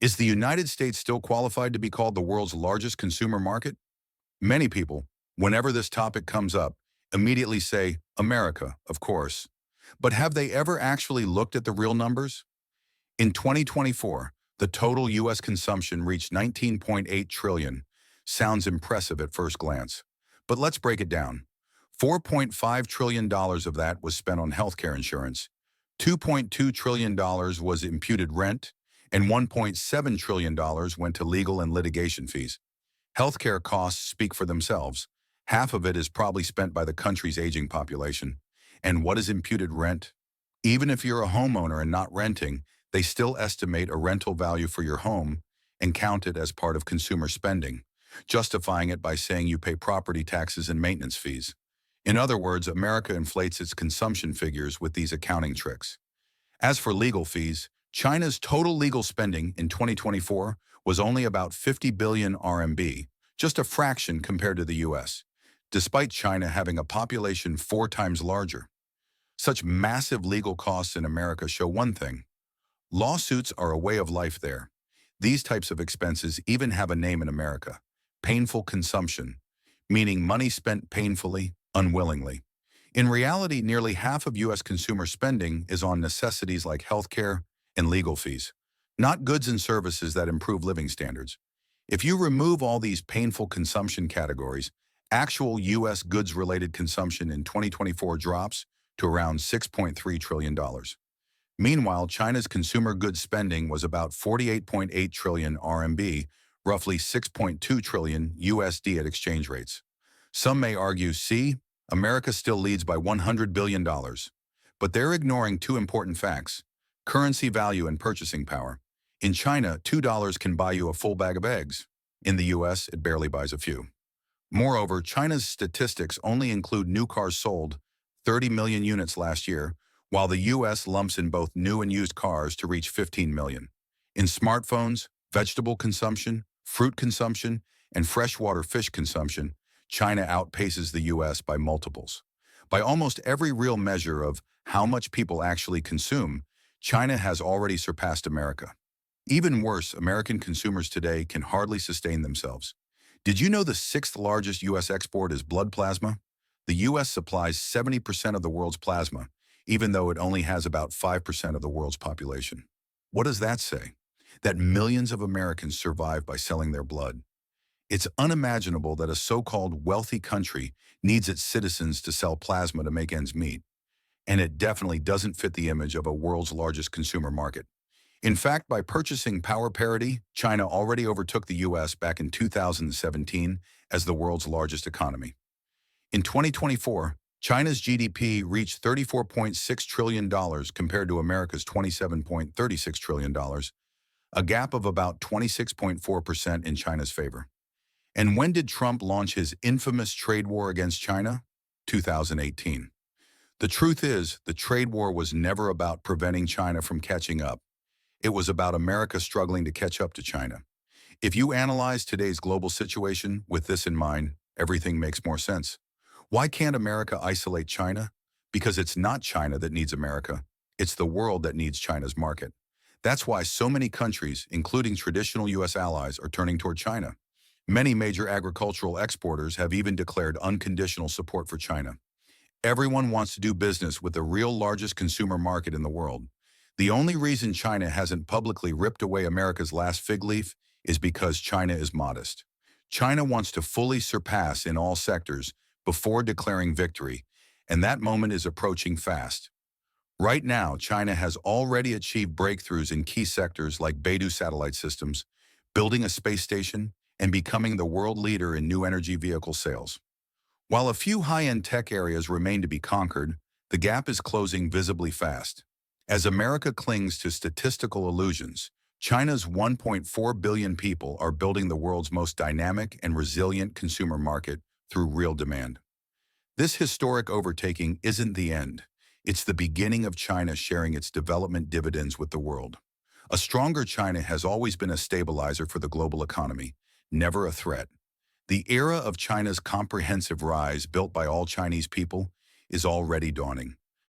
Is the United States still qualified to be called the world's largest consumer market? Many people, whenever this topic comes up, immediately say, America, of course. But have they ever actually looked at the real numbers? In 2024, the total U.S. consumption reached 19.8 trillion. Sounds impressive at first glance. But let's break it down. $4.5 trillion of that was spent on healthcare insurance, $2.2 trillion was imputed rent, and $1.7 trillion went to legal and litigation fees. Healthcare costs speak for themselves. Half of it is probably spent by the country's aging population. And what is imputed rent? Even if you're a homeowner and not renting, they still estimate a rental value for your home and count it as part of consumer spending, justifying it by saying you pay property taxes and maintenance fees. In other words, America inflates its consumption figures with these accounting tricks. As for legal fees, China's total legal spending in 2024 was only about 50 billion RMB, just a fraction compared to the US, despite China having a population 4 times larger. Such massive legal costs in America show one thing. Lawsuits are a way of life there. These types of expenses even have a name in America: painful consumption, meaning money spent painfully, unwillingly. In reality, nearly half of U.S. consumer spending is on necessities like healthcare and legal fees, not goods and services that improve living standards. If you remove all these painful consumption categories, actual U.S. goods-related consumption in 2024 drops to around $6.3 trillion. Meanwhile, China's consumer goods spending was about 48.8 trillion RMB, roughly 6.2 trillion USD at exchange rates. Some may argue, see, America still leads by $100 billion. But they're ignoring two important facts: currency value and purchasing power. In China, $2 can buy you a full bag of eggs. In the US, it barely buys a few. Moreover, China's statistics only include new cars sold, 30 million units last year, while the US lumps in both new and used cars to reach 15 million. In smartphones, vegetable consumption, fruit consumption, and freshwater fish consumption, China outpaces the US by multiples. By almost every real measure of how much people actually consume, China has already surpassed America. Even worse, American consumers today can hardly sustain themselves. Did you know the 6th largest U.S. export is blood plasma? The U.S. supplies 70% of the world's plasma, even though it only has about 5% of the world's population. What does that say? That millions of Americans survive by selling their blood. It's unimaginable that a so-called wealthy country needs its citizens to sell plasma to make ends meet. And it definitely doesn't fit the image of a world's largest consumer market. In fact, by purchasing power parity, China already overtook the U.S. back in 2017 as the world's largest economy. In 2024, China's GDP reached $34.6 trillion compared to America's $27.36 trillion, a gap of about 26.4% in China's favor. And when did Trump launch his infamous trade war against China? 2018. The truth is, the trade war was never about preventing China from catching up. It was about America struggling to catch up to China. If you analyze today's global situation with this in mind, everything makes more sense. Why can't America isolate China? Because it's not China that needs America. It's the world that needs China's market. That's why so many countries, including traditional U.S. allies, are turning toward China. Many major agricultural exporters have even declared unconditional support for China. Everyone wants to do business with the real largest consumer market in the world. The only reason China hasn't publicly ripped away America's last fig leaf is because China is modest. China wants to fully surpass in all sectors before declaring victory, and that moment is approaching fast. Right now, China has already achieved breakthroughs in key sectors like Beidou satellite systems, building a space station, and becoming the world leader in new energy vehicle sales. While a few high-end tech areas remain to be conquered, the gap is closing visibly fast. As America clings to statistical illusions, China's 1.4 billion people are building the world's most dynamic and resilient consumer market through real demand. This historic overtaking isn't the end. It's the beginning of China sharing its development dividends with the world. A stronger China has always been a stabilizer for the global economy, never a threat. The era of China's comprehensive rise, built by all Chinese people, is already dawning.